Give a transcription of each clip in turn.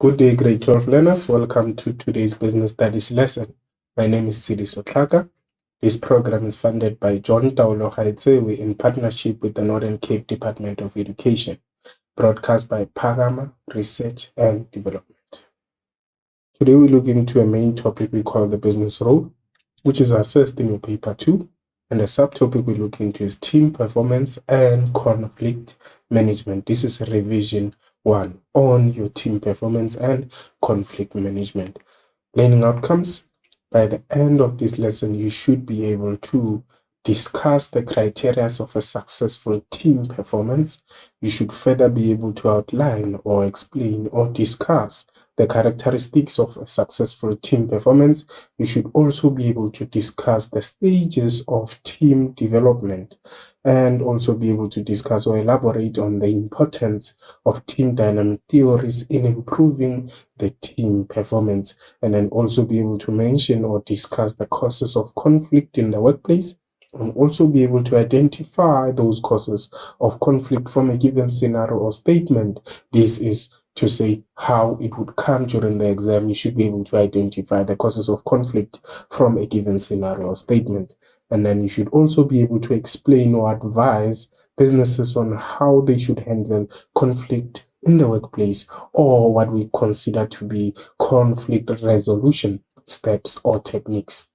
Good day, grade 12 learners. Welcome to today's business studies lesson. My name is Sidi Sotlaka. This program is funded by John Taulo Haitsewe in partnership with the Northern Cape Department of Education, broadcast by Pagama Research and Development. Today we look into a main topic we call the business role, which is assessed in your paper 2. And the subtopic we look into is team performance and conflict management. This is revision 1 on your team performance and conflict management. Learning outcomes. By the end of this lesson, you should be able to discuss the criteria of a successful team performance. You should further be able to outline or explain or discuss the characteristics of a successful team performance. You should also be able to discuss the stages of team development and also be able to discuss or elaborate on the importance of team dynamic theories in improving the team performance, and then also be able to mention or discuss the causes of conflict in the workplace, and also be able to identify those causes of conflict from a given scenario or statement. This is to say how it would come during the exam. You should be able to identify the causes of conflict from a given scenario or statement. And then you should also be able to explain or advise businesses on how they should handle conflict in the workplace, or what we consider to be conflict resolution steps or techniques.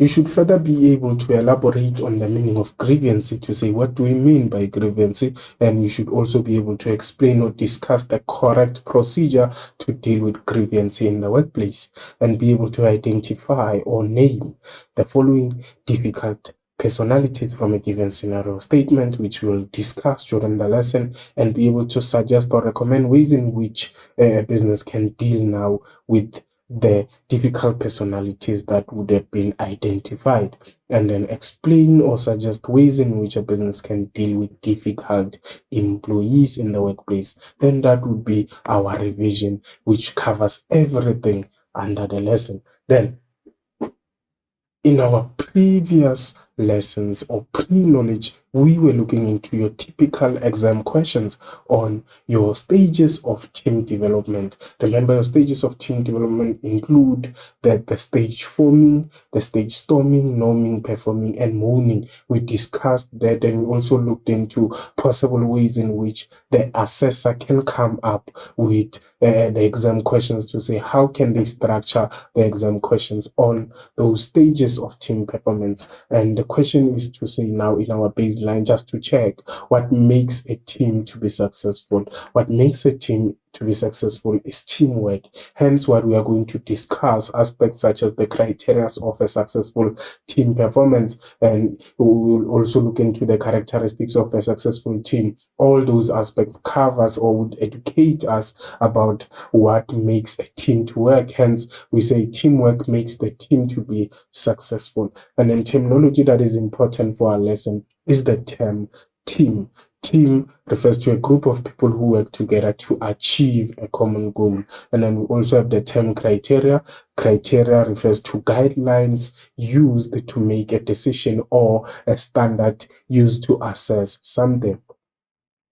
You should further be able to elaborate on the meaning of grievance, to say what do we mean by grievance, and you should also be able to explain or discuss the correct procedure to deal with grievance in the workplace, and be able to identify or name the following difficult personalities from a given scenario statement, which we'll discuss during the lesson, and be able to suggest or recommend ways in which a business can deal now with the difficult personalities that would have been identified, and then explain or suggest ways in which a business can deal with difficult employees in the workplace. Then that would be our revision, which covers everything under the lesson. Then in our previous lessons or pre-knowledge, we were looking into your typical exam questions on your stages of team development. Remember, your stages of team development include the stage forming, the stage storming, norming, performing, and moaning. We discussed that, and we also looked into possible ways in which the assessor can come up with the exam questions to say how can they structure the exam questions on those stages of team performance. And the question is to say now in our baseline, just to check what makes a team to be successful. What makes a team to be successful is teamwork. Hence, what we are going to discuss aspects such as the criteria of a successful team performance, and we will also look into the characteristics of a successful team. All those aspects covers or would educate us about what makes a team to work. Hence, we say teamwork makes the team to be successful. And then terminology that is important for our lesson is the term team. Team refers to a group of people who work together to achieve a common goal. And then we also have the term criteria. Criteria refers to guidelines used to make a decision or a standard used to assess something.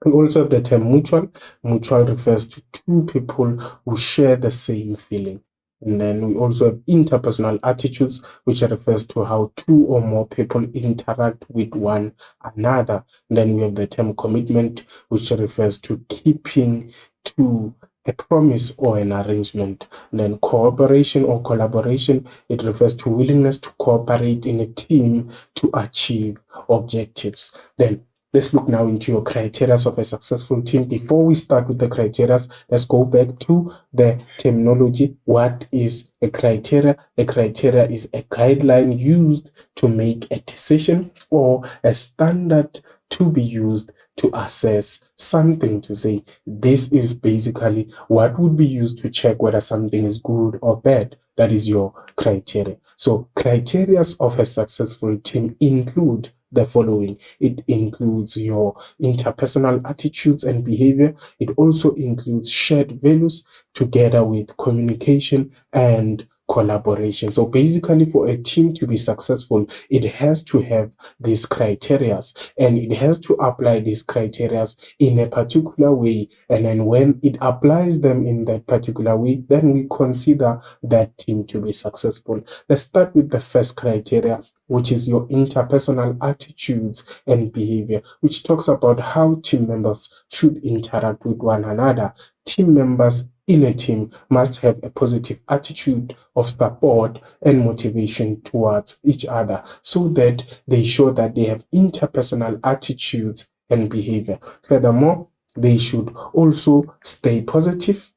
We also have the term mutual. Mutual refers to two people who share the same feeling. And then we also have interpersonal attitudes, which refers to how two or more people interact with one another. And then we have the term commitment, which refers to keeping to a promise or an arrangement. And then cooperation or collaboration, it refers to willingness to cooperate in a team to achieve objectives. Then let's look now into your criteria of a successful team. Before we start with the criteria, let's go back to the terminology. What is a criteria? A criteria is a guideline used to make a decision or a standard to be used to assess something, to say this is basically what would be used to check whether something is good or bad. That is your criteria. So criteria of a successful team include the following. It includes your interpersonal attitudes and behavior. It also includes shared values together with communication and collaboration. So basically, for a team to be successful, it has to have these criteria, and it has to apply these criteria in a particular way. And then when it applies them in that particular way, then we consider that team to be successful. Let's start with the first criteria, which is your interpersonal attitudes and behavior, which talks about how team members should interact with one another. Team members in a team must have a positive attitude of support and motivation towards each other, so that they show that they have interpersonal attitudes and behavior. Furthermore, they should also stay positive,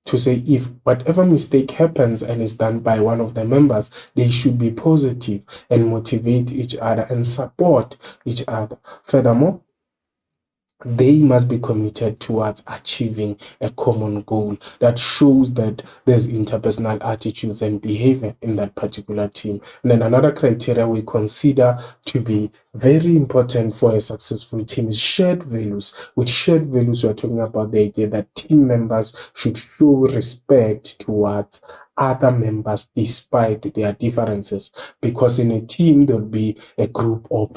to say if whatever mistake happens and is done by one of the members, they should be positive and motivate each other and support each other. Furthermore, they must be committed towards achieving a common goal that shows that there's interpersonal attitudes and behavior in that particular team. And then another criteria we consider to be very important for a successful team is shared values. With shared values, we're talking about the idea that team members should show respect towards other members despite their differences, because in a team there'll be a group of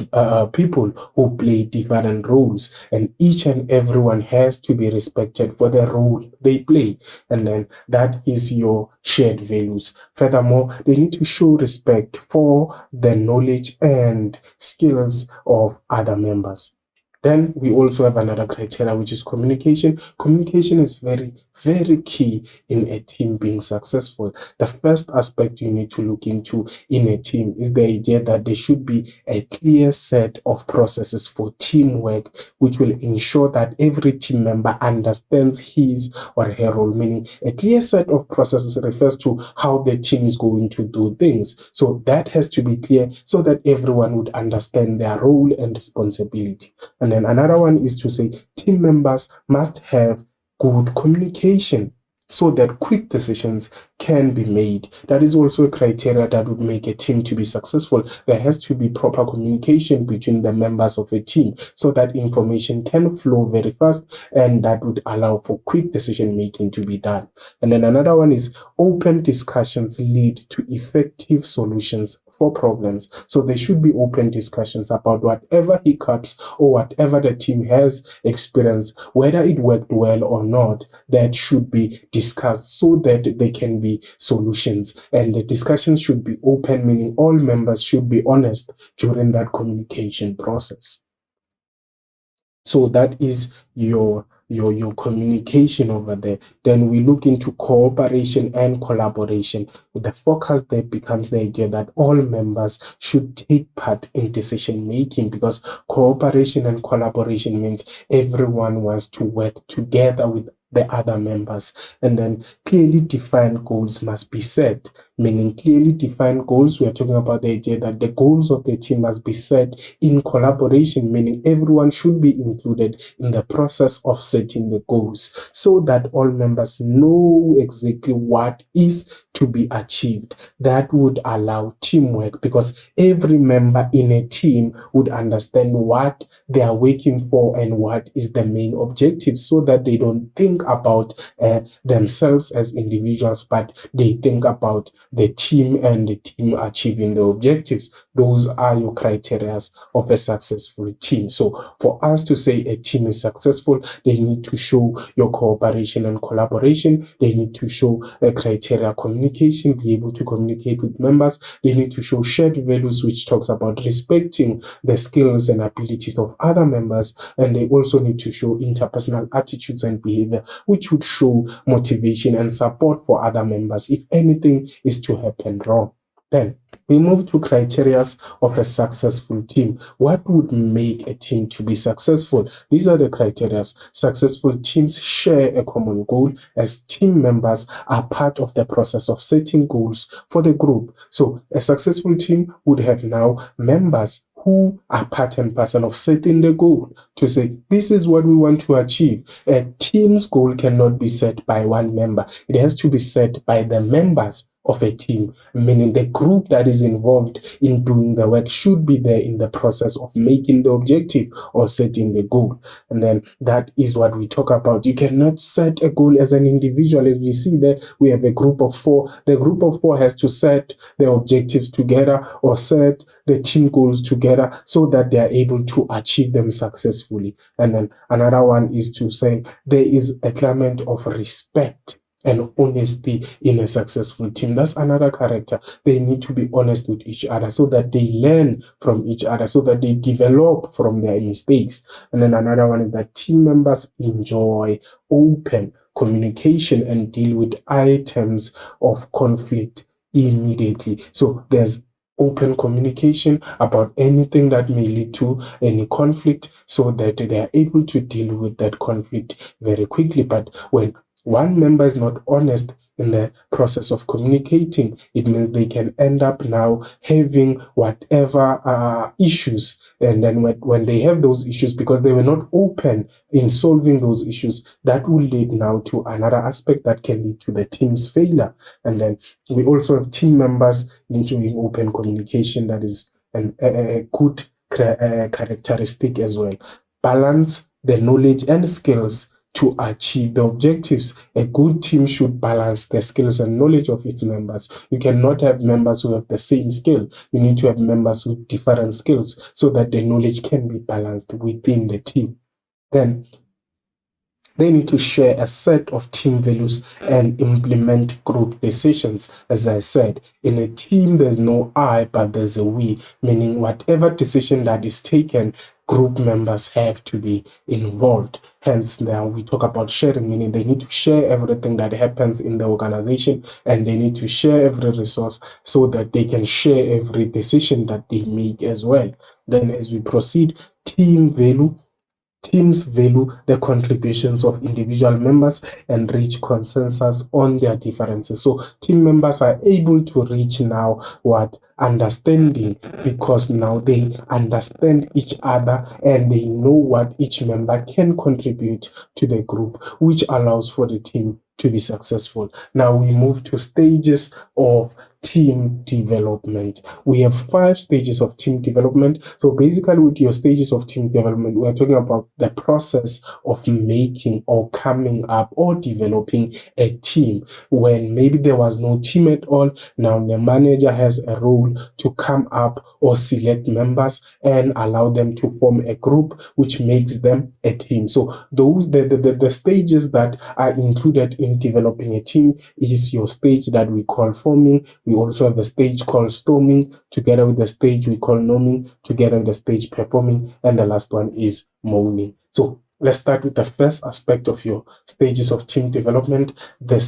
people who play different roles, and each and everyone has to be respected for the role they play, and then that is your shared values. Furthermore, they need to show respect for the knowledge and skills of other members. Then we also have another criteria, which is communication. Communication is very, very key in a team being successful. The first aspect you need to look into in a team is the idea that there should be a clear set of processes for teamwork, which will ensure that every team member understands his or her role. Meaning, a clear set of processes refers to how the team is going to do things. So that has to be clear so that everyone would understand their role and responsibility. And then another one is to say team members must have good communication so that quick decisions can be made. That is also a criteria that would make a team to be successful. There has to be proper communication between the members of a team so that information can flow very fast, and that would allow for quick decision making to be done. And then another one is open discussions lead to effective solutions for problems. So there should be open discussions about whatever hiccups or whatever the team has experienced, whether it worked well or not. That should be discussed so that there can be solutions, and the discussions should be open, meaning all members should be honest during that communication process. So that is your communication over there. Then we look into cooperation and collaboration. The focus there becomes the idea that all members should take part in decision making, because cooperation and collaboration means everyone wants to work together with the other members. And then clearly defined goals must be set, meaning clearly defined goals. We are talking about the idea that the goals of the team must be set in collaboration, meaning everyone should be included in the process of setting the goals so that all members know exactly what is to be achieved. That would allow teamwork, because every member in a team would understand what they are working for and what is the main objective, so that they don't think about themselves as individuals, but they think about the team and the team achieving the objectives. Those are your criteria of a successful team. So for us to say a team is successful, they need to show your cooperation and collaboration. They need to show a criteria communication, be able to communicate with members. They need to show shared values, which talks about respecting the skills and abilities of other members. And they also need to show interpersonal attitudes and behavior, which would show motivation and support for other members if anything is to happen wrong. Then we move to criteria of a successful team. What would make a team to be successful? These are the criteria. Successful teams share a common goal, as team members are part of the process of setting goals for the group. So a successful team would have now members who are part and parcel of setting the goal, to say, this is what we want to achieve. A team's goal cannot be set by one member. It has to be set by the members of a team, meaning the group that is involved in doing the work should be there in the process of making the objective or setting the goal. And then that is what we talk about. You cannot set a goal as an individual. As we see there, we have a group of 4. The group of 4 has to set the objectives together or set the team goals together so that they are able to achieve them successfully. And then another one is to say there is a climate of respect and honesty in a successful team. That's another character. They need to be honest with each other so that they learn from each other, so that they develop from their mistakes. And then another one is that team members enjoy open communication and deal with items of conflict immediately. So there's open communication about anything that may lead to any conflict so that they are able to deal with that conflict very quickly. But when one member is not honest in the process of communicating, it means they can end up now having whatever issues. And then when they have those issues, because they were not open in solving those issues, that will lead now to another aspect that can lead to the team's failure. And then we also have team members enjoying open communication. That is a good characteristic as well. Balance the knowledge and skills to achieve the objectives. A good team should balance the skills and knowledge of its members. You cannot have members who have the same skill. You need to have members with different skills so that the knowledge can be balanced within the team. Then they need to share a set of team values and implement group decisions. As I said, in a team, there's no I, but there's a we, meaning whatever decision that is taken, group members have to be involved. Hence, now we talk about sharing, meaning they need to share everything that happens in the organization, and they need to share every resource so that they can share every decision that they make as well. Then as we proceed, teams value the contributions of individual members and reach consensus on their differences. So team members are able to reach now understanding, because now they understand each other and they know what each member can contribute to the group, which allows for the team to be successful. Now we move to stages of team development. We have 5 stages of team development. So basically, with your stages of team development, we are talking about the process of making or coming up or developing a team. When maybe there was no team at all, now the manager has a role to come up or select members and allow them to form a group, which makes them a team. So those the stages that are included in developing a team is your stage that we call forming. We also have a stage called storming, together with the stage we call norming, together with the stage performing, and the last one is moaning. So let's start with the first aspect of your stages of team development. The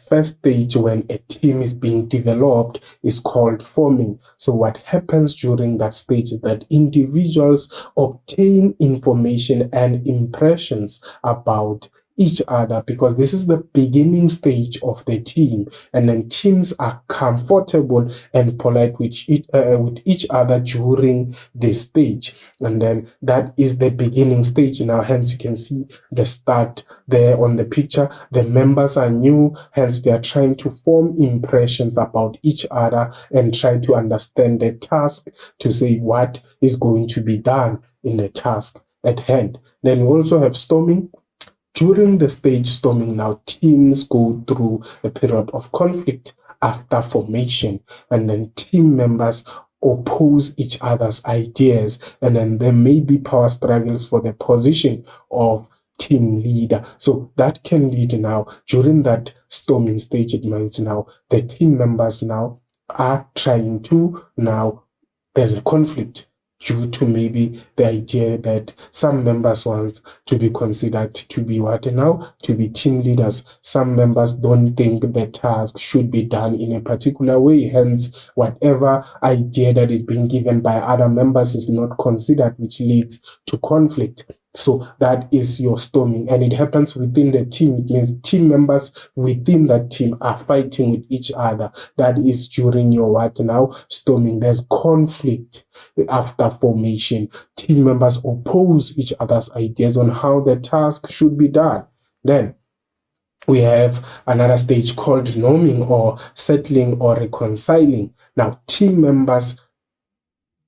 first stage when a team is being developed is called forming. So what happens during that stage is that individuals obtain information and impressions about each other, because this is the beginning stage of the team, and then teams are comfortable and polite with each other during this stage, and then that is the beginning stage. Now hence you can see the start there on the picture. The members are new, hence they are trying to form impressions about each other and try to understand the task, to say what is going to be done in the task at hand. Then we also have storming. During the stage storming, now teams go through a period of conflict after formation, and then team members oppose each other's ideas, and then there may be power struggles for the position of team leader. So that can lead now, during that storming stage, it means now the team members now are trying to, now there's a conflict due to maybe the idea that some members want to be considered to be to be team leaders. Some members don't think the task should be done in a particular way. Hence, whatever idea that is being given by other members is not considered, which leads to conflict. So that is your storming, and it happens within the team. It means team members within that team are fighting with each other. That is during your storming. There's conflict after formation. Team members oppose each other's ideas on how the task should be done. Then we have another stage called norming or settling or reconciling. Now, team members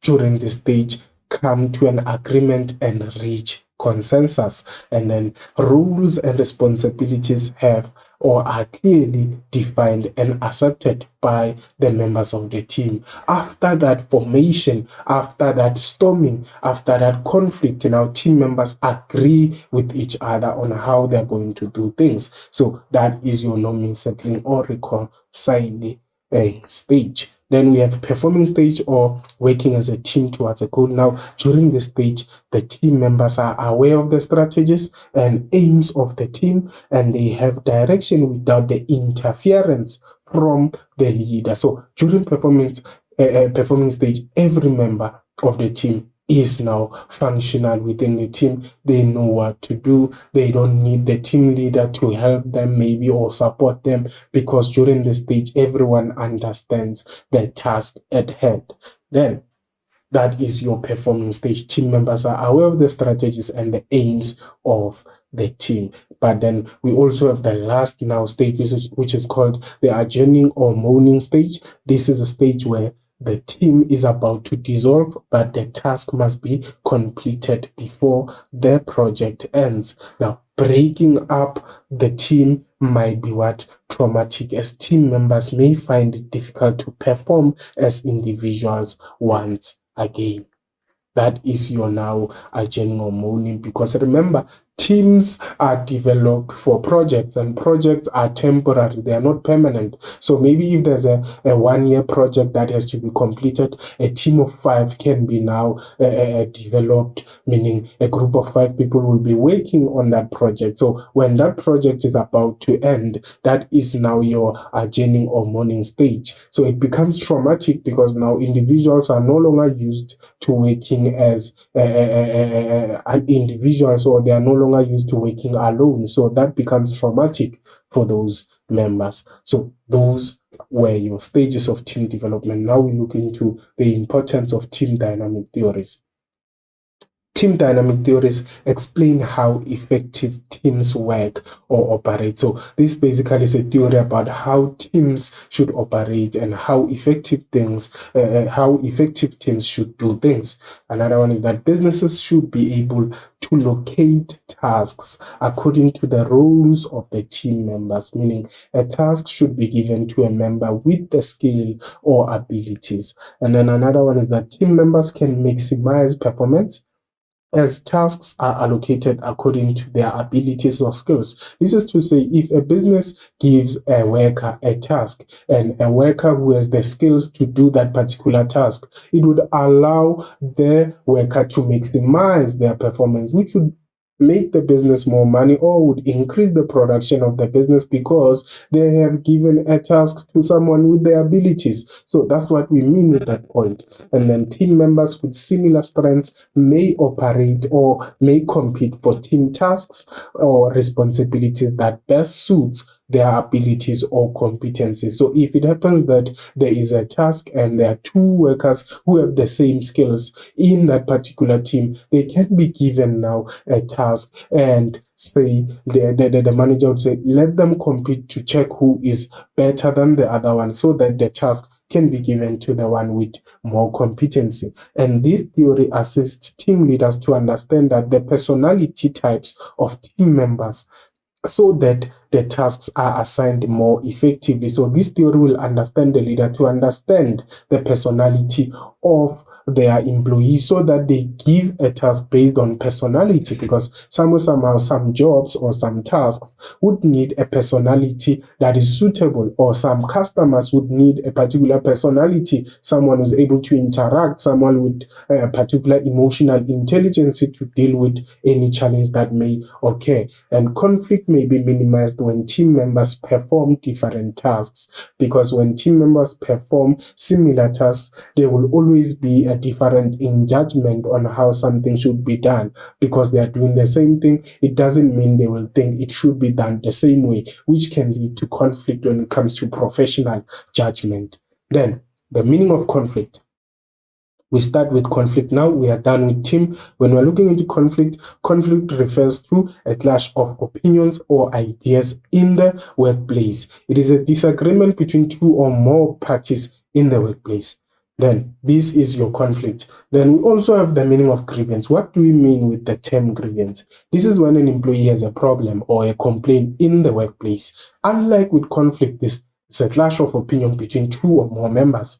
during this stage come to an agreement and reach consensus, and then rules and responsibilities have or are clearly defined and accepted by the members of the team. After that formation, after that storming, after that conflict, now team members agree with each other on how they're going to do things. So that is your norming, settling, or reconciling stage. Then we have performing stage or working as a team towards a goal. Now, during this stage, the team members are aware of the strategies and aims of the team, and they have direction without the interference from the leader. So during performing stage, every member of the team is now functional within the team. They know what to do. They don't need the team leader to help them maybe or support them, because during the stage everyone understands the task at hand. Then that is your performing stage. Team members are aware of the strategies and the aims of the team. But then we also have the last now stage, which is called the adjourning or mourning stage. This is a stage where the team is about to dissolve, but the task must be completed before the project ends. Now, breaking up the team might be what traumatic, as team members may find it difficult to perform as individuals once again. That is your now adjourning or mourning, because remember, teams are developed for projects, and projects are temporary, they are not permanent. So maybe if there's a 1-year project that has to be completed, a team of 5 can be now developed, meaning a group of 5 people will be working on that project. So when that project is about to end, that is now your adjourning or mourning stage. So it becomes traumatic because now individuals are no longer used to working as individuals, or they are no longer used to working alone. So that becomes traumatic for those members. So those were your stages of team development. Now we look into the importance of team dynamic theories. Team dynamic theories explain how effective teams work or operate. So this basically is a theory about how teams should operate and how effective teams should do things. Another one is that businesses should be able to locate tasks according to the roles of the team members, meaning a task should be given to a member with the skill or abilities. And then another one is that team members can maximize performance as tasks are allocated according to their abilities or skills. This is to say, if a business gives a worker a task and a worker who has the skills to do that particular task, it would allow the worker to maximize their performance, which would make the business more money or would increase the production of the business because they have given a task to someone with the abilities. So that's what we mean with that point. And then team members with similar strengths may operate or may compete for team tasks or responsibilities that best suits their abilities or competencies. So if it happens that there is a task and there are 2 workers who have the same skills in that particular team, they can be given now a task and say the manager would say, let them compete to check who is better than the other one, so that the task can be given to the one with more competency. And this theory assists team leaders to understand that the personality types of team members, so that the tasks are assigned more effectively. So this theory will understand the leader to understand the personality of their employees, so that they give a task based on personality, because somehow some jobs or some tasks would need a personality that is suitable, or some customers would need a particular personality, someone who's able to interact, someone with a particular emotional intelligence to deal with any challenge that may occur. And conflict may be minimized when team members perform different tasks, because when team members perform similar tasks, there will always be a difference in judgment on how something should be done. Because they are doing the same thing, it doesn't mean they will think it should be done the same way, which can lead to conflict when it comes to professional judgment. Then, the meaning of conflict. We start with conflict now. We are done with team. When we're looking into conflict, conflict refers to a clash of opinions or ideas in the workplace. It is a disagreement between two or more parties in the workplace. Then this is your conflict. Then we also have the meaning of grievance. What do we mean with the term grievance? This is when an employee has a problem or a complaint in the workplace. Unlike with conflict, this is a clash of opinion between two or more members.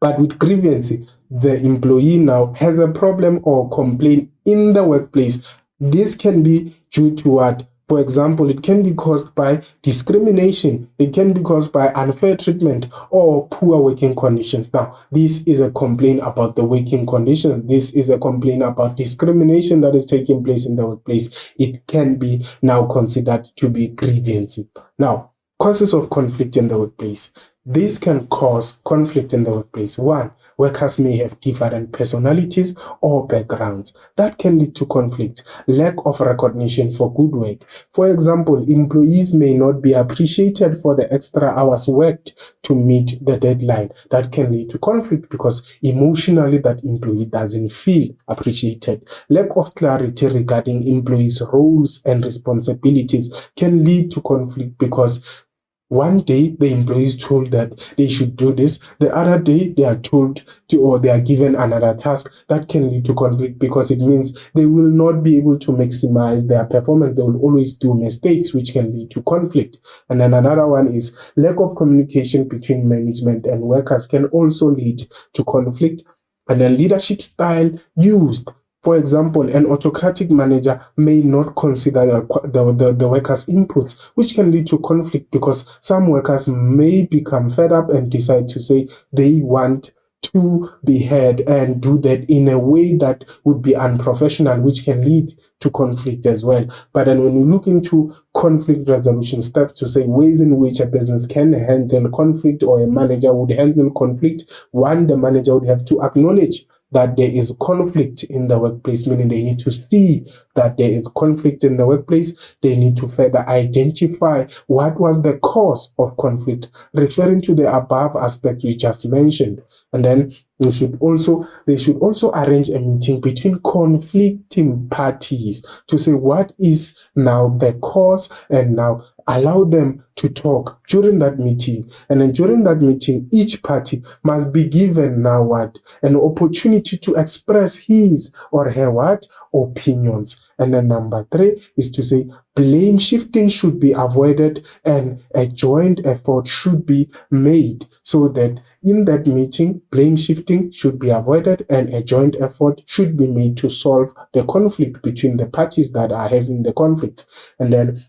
But with grievance, the employee now has a problem or complaint in the workplace. This can be due to what? For example, it can be caused by discrimination. It can be caused by unfair treatment or poor working conditions. Now, this is a complaint about the working conditions. This is a complaint about discrimination that is taking place in the workplace. It can be now considered to be grievance. Now, causes of conflict in the workplace. This can cause conflict in the workplace. One, workers may have different personalities or backgrounds. That can lead to conflict. Lack of recognition for good work. For example, employees may not be appreciated for the extra hours worked to meet the deadline. That can lead to conflict because emotionally that employee doesn't feel appreciated. Lack of clarity regarding employees' roles and responsibilities can lead to conflict because one day the employees told that they should do this, the other day they are told to, or they are given another task. That can lead to conflict because it means they will not be able to maximize their performance. They will always do mistakes, which can lead to conflict. And then another one is lack of communication between management and workers can also lead to conflict. And then leadership style used. For example, an autocratic manager may not consider the workers' inputs, which can lead to conflict because some workers may become fed up and decide to say they want to be heard and do that in a way that would be unprofessional, which can lead to conflict as well. But then when you look into conflict resolution steps to say ways in which a business can handle conflict or a manager would handle conflict, one, the manager would have to acknowledge that there is conflict in the workplace, meaning they need to see that there is conflict in the workplace. They need to further identify what was the cause of conflict, referring to the above aspects we just mentioned. And then they should also arrange a meeting between conflicting parties to say what is now the cause and now allow them to talk during that meeting. And then during that meeting, each party must be given now what? An opportunity to express his or her what? Opinions. And then number 3 is to say blame shifting should be avoided and a joint effort should be made so that in that meeting, blame shifting should be avoided and a joint effort should be made to solve the conflict between the parties that are having the conflict. And then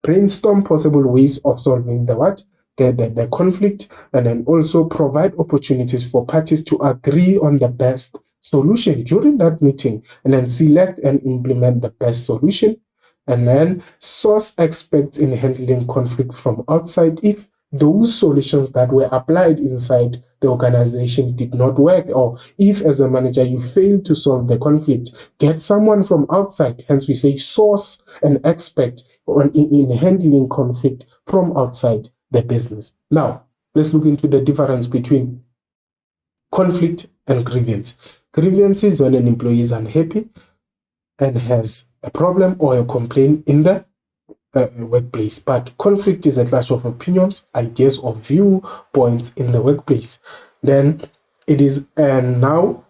brainstorm possible ways of solving the conflict, and then also provide opportunities for parties to agree on the best solution during that meeting, and then select and implement the best solution, and then source experts in handling conflict from outside if those solutions that were applied inside the organization did not work, or if as a manager you failed to solve the conflict, get someone from outside. Hence we say source an expert in handling conflict from outside the business. Now, let's look into the difference between conflict and grievance. Grievance is when an employee is unhappy and has a problem or a complaint in the workplace. But conflict is a clash of opinions, ideas, or viewpoints in the workplace. Then it is, and now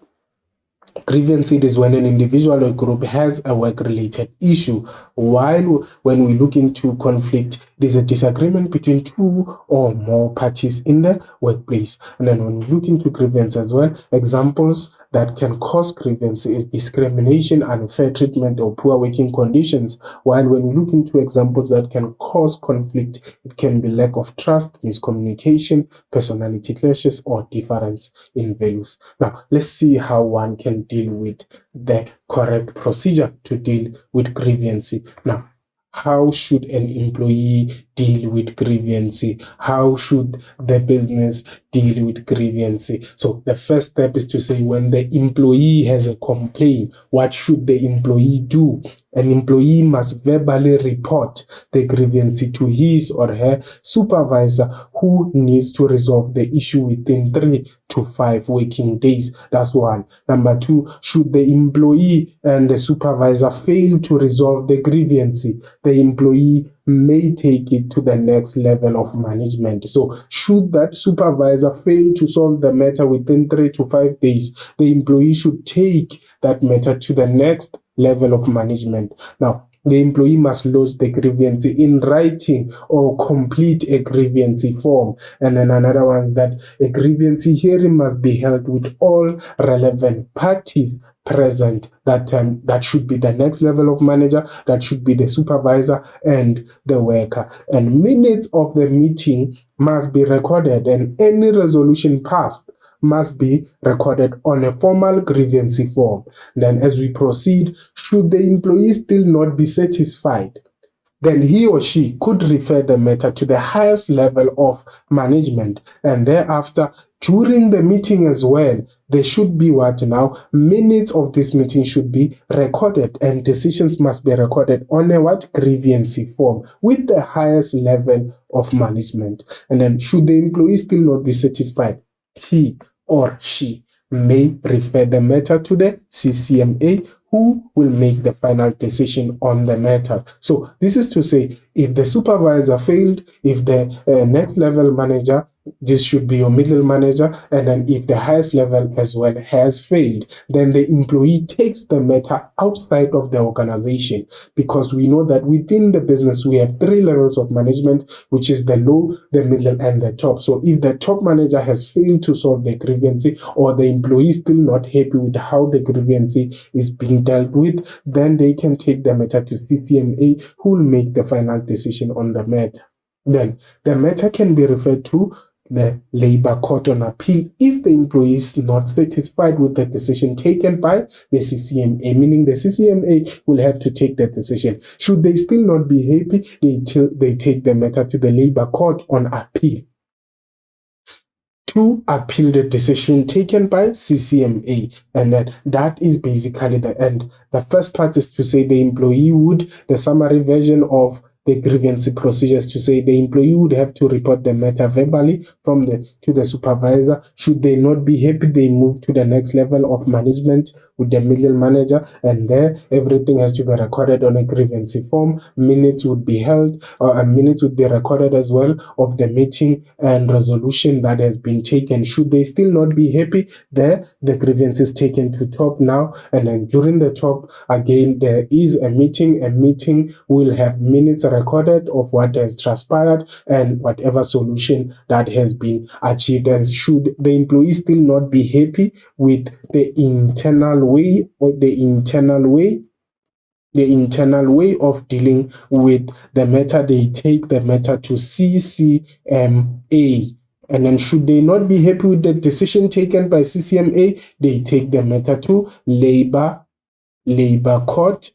grievance is when an individual or group has a work-related issue, while when we look into conflict, it is a disagreement between two or more parties in the workplace. And then when we look into grievance as well, examples that can cause grievance is discrimination, unfair treatment, or poor working conditions. While when we look into examples that can cause conflict, it can be lack of trust, miscommunication, personality clashes, or difference in values. Now, let's see how one can deal with the correct procedure to deal with grievance. Now, how should an employee deal with grievance? How should the business deal with grievance? So the first step is to say, when the employee has a complaint, what should the employee do? An employee must verbally report the grievance to his or her supervisor, who needs to resolve the issue within 3 to 5 working days. That's one. Number two, should the employee and the supervisor fail to resolve the grievance, the employee may take it to the next level of management. So should that supervisor fail to solve the matter within 3 to 5 days, the employee should take that matter to the next level of management. Now, the employee must lodge the grievance in writing or complete a grievance form. And then another one is that a grievance hearing must be held with all relevant parties present. That should be the next level of manager, that should be the supervisor and the worker. And minutes of the meeting must be recorded, and any resolution passed must be recorded on a formal grievance form. Then as we proceed, should the employee still not be satisfied, then he or she could refer the matter to the highest level of management. And thereafter, during the meeting as well, there should be minutes of this meeting should be recorded, and decisions must be recorded on a grievance form with the highest level of management. And then should the employee still not be satisfied, he or she may refer the matter to the CCMA, who will make the final decision on the matter. So this is to say, if the supervisor failed, if the next level manager, this should be your middle manager, and then if the highest level as well has failed, then the employee takes the matter outside of the organization, because we know that within the business we have 3 levels of management, which is the low, the middle, and the top. So if the top manager has failed to solve the grievance, or the employee is still not happy with how the grievance is being dealt with, then they can take the matter to CCMA, who will make the final decision on the matter. Then the matter can be referred to the labor court on appeal if the employee is not satisfied with the decision taken by the CCMA, meaning the CCMA will have to take the decision. Should they still not be happy, they take the matter to the labor court on appeal to appeal the decision taken by CCMA. And that is basically the end. The first part is to say the employee would, the summary version of the grievance procedures, to say the employee would have to report the matter verbally to the supervisor. Should they not be happy, they move to the next level of management with the middle manager, and there everything has to be recorded on a grievance form. Minutes would be held, minutes would be recorded as well of the meeting and resolution that has been taken. Should they still not be happy, there the grievance is taken to top now, and then during the top again there is a meeting. A meeting will have minutes recorded of what has transpired and whatever solution that has been achieved. And should the employee still not be happy with the internal way of dealing with the matter, they take the matter to CCMA. And then should they not be happy with the decision taken by CCMA, they take the matter to labor court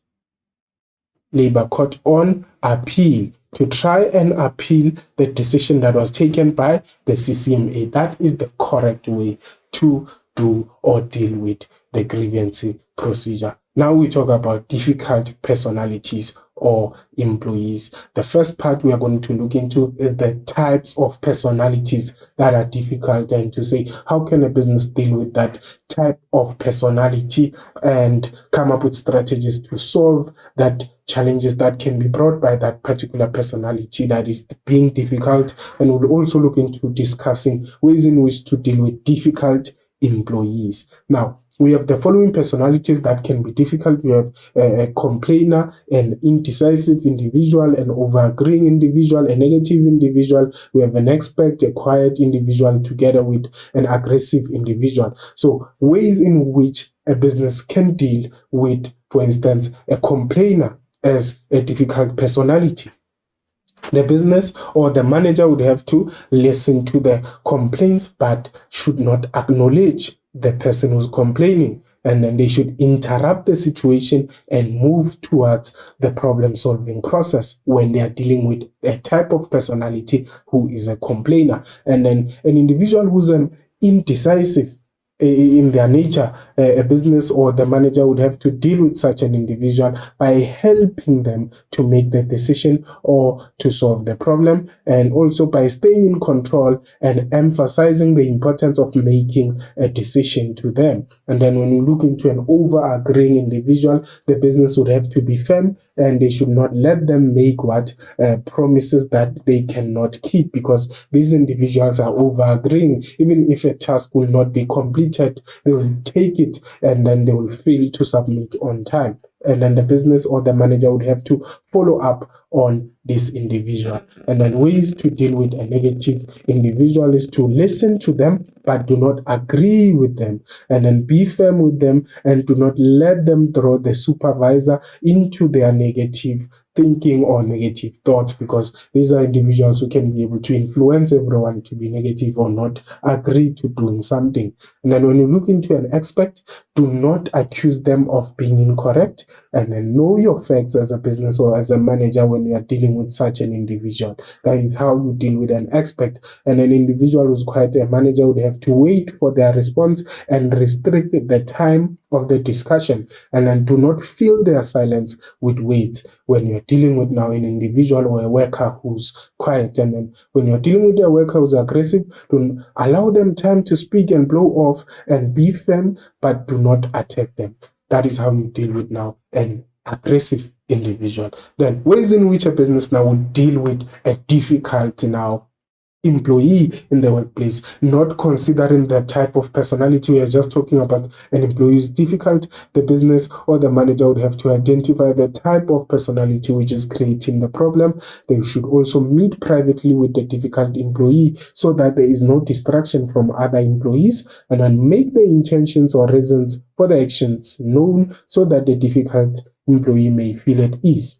on appeal to try and appeal the decision that was taken by the CCMA. That is the correct way to do or deal with the grievance procedure. Now we talk about difficult personalities or employees. The first part we are going to look into is the types of personalities that are difficult, and to say how can a business deal with that type of personality and come up with strategies to solve that challenges that can be brought by that particular personality that is being difficult. And we'll also look into discussing ways in which to deal with difficult employees. Now, we have the following personalities that can be difficult. We have a complainer, an indecisive individual, an over-agreeing individual, a negative individual. We have an expert, a quiet individual, together with an aggressive individual. So ways in which a business can deal with, for instance, a complainer as a difficult personality. The business or the manager would have to listen to the complaints but should not acknowledge the person who's complaining. and then they should interrupt the situation and move towards the problem-solving process when they are dealing with a type of personality who is a complainer. And then an individual who's an indecisive in their nature, a business or the manager would have to deal with such an individual by helping them to make the decision or to solve the problem, and also by staying in control and emphasizing the importance of making a decision to them. And then when you look into an over-agreeing individual, the business would have to be firm, and they should not let them make promises that they cannot keep, because these individuals are over-agreeing. Even if a task will not be completed, they will take it and then they will fail to submit on time. And then the business or the manager would have to follow up on this individual. And then ways to deal with a negative individual is to listen to them, but do not agree with them. And then be firm with them and do not let them draw the supervisor into their negative thinking or negative thoughts, because these are individuals who can be able to influence everyone to be negative or not agree to doing something. And then when you look into an expert, do not accuse them of being incorrect, and then know your facts as a business or as a manager when you are dealing with such an individual. That is how you deal with an expert. And an individual who's quiet, a manager would have to wait for their response and restrict the time of the discussion, and then do not fill their silence with words when you're dealing with now an individual or a worker who's quiet. And then when you're dealing with a worker who's aggressive, don't allow them time to speak and blow off, and be firm, but do not attack them. That is how you deal with now an aggressive individual. Then ways in which a business now would deal with a difficult now employee in the workplace, not considering the type of personality. We are just talking about an employee is difficult. The business or the manager would have to identify the type of personality which is creating the problem. They should also meet privately with the difficult employee so that there is no distraction from other employees, and then make the intentions or reasons for the actions known so that the difficult employee may feel at ease.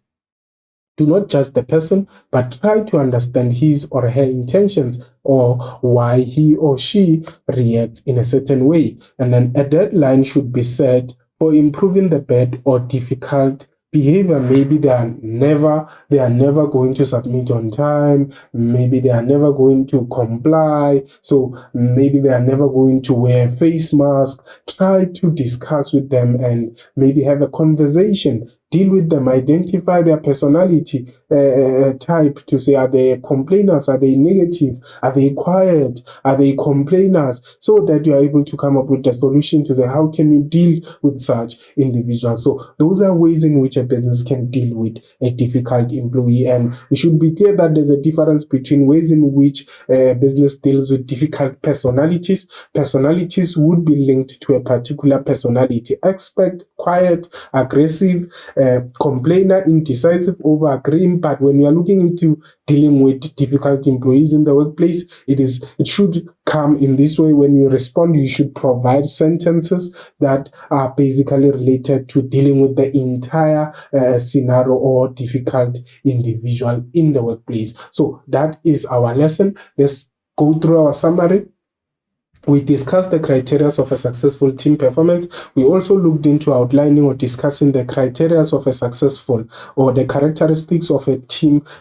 Do not judge the person, but try to understand his or her intentions or why he or she reacts in a certain way. And then a deadline should be set for improving the bad or difficult behavior. Maybe they are never going to submit on time. Maybe they are never going to comply. So maybe they are never going to wear a face mask. Try to discuss with them and maybe have a conversation. Deal with them, identify their personality type to say, are they complainers, are they negative, are they quiet, are they complainers, so that you are able to come up with a solution to say, how can you deal with such individuals? So those are ways in which a business can deal with a difficult employee, and we should be clear that there's a difference between ways in which a business deals with difficult personalities. Personalities would be linked to a particular personality: expert, quiet, aggressive, complainer, indecisive, over-agreeing. But when you are looking into dealing with difficult employees in the workplace, it should come in this way. When you respond, you should provide sentences that are basically related to dealing with the entire scenario or difficult individual in the workplace. So that is our lesson. Let's go through our summary. We discussed the criteria of a successful team performance. We also looked into outlining or discussing the criteria of a successful, or the characteristics of a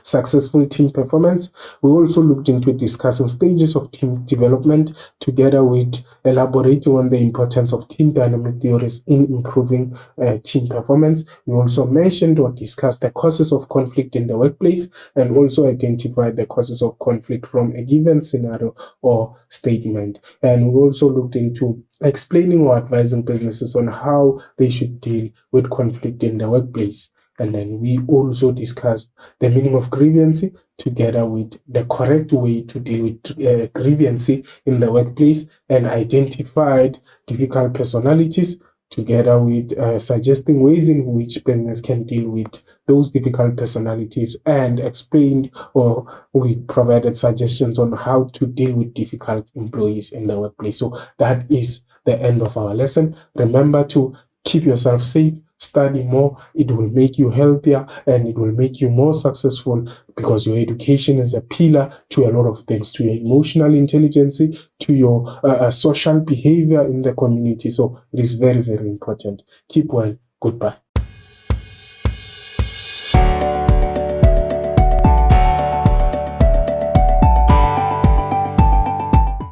successful team performance. We also looked into discussing stages of team development, together with elaborating on the importance of team dynamic theories in improving team performance. We also mentioned or discussed the causes of conflict in the workplace, and also identified the causes of conflict from a given scenario or statement. And we also looked into explaining or advising businesses on how they should deal with conflict in the workplace. And then we also discussed the meaning of grievance, together with the correct way to deal with grievance in the workplace, and identified difficult personalities, together with suggesting ways in which business can deal with those difficult personalities, and explained, or we provided suggestions on how to deal with difficult employees in the workplace. So that is the end of our lesson. Remember to keep yourself safe, stay study more, it will make you healthier and it will make you more successful, because your education is a pillar to a lot of things, to your emotional intelligence, to your social behavior in the community. So it is very, very important. Keep well. Goodbye.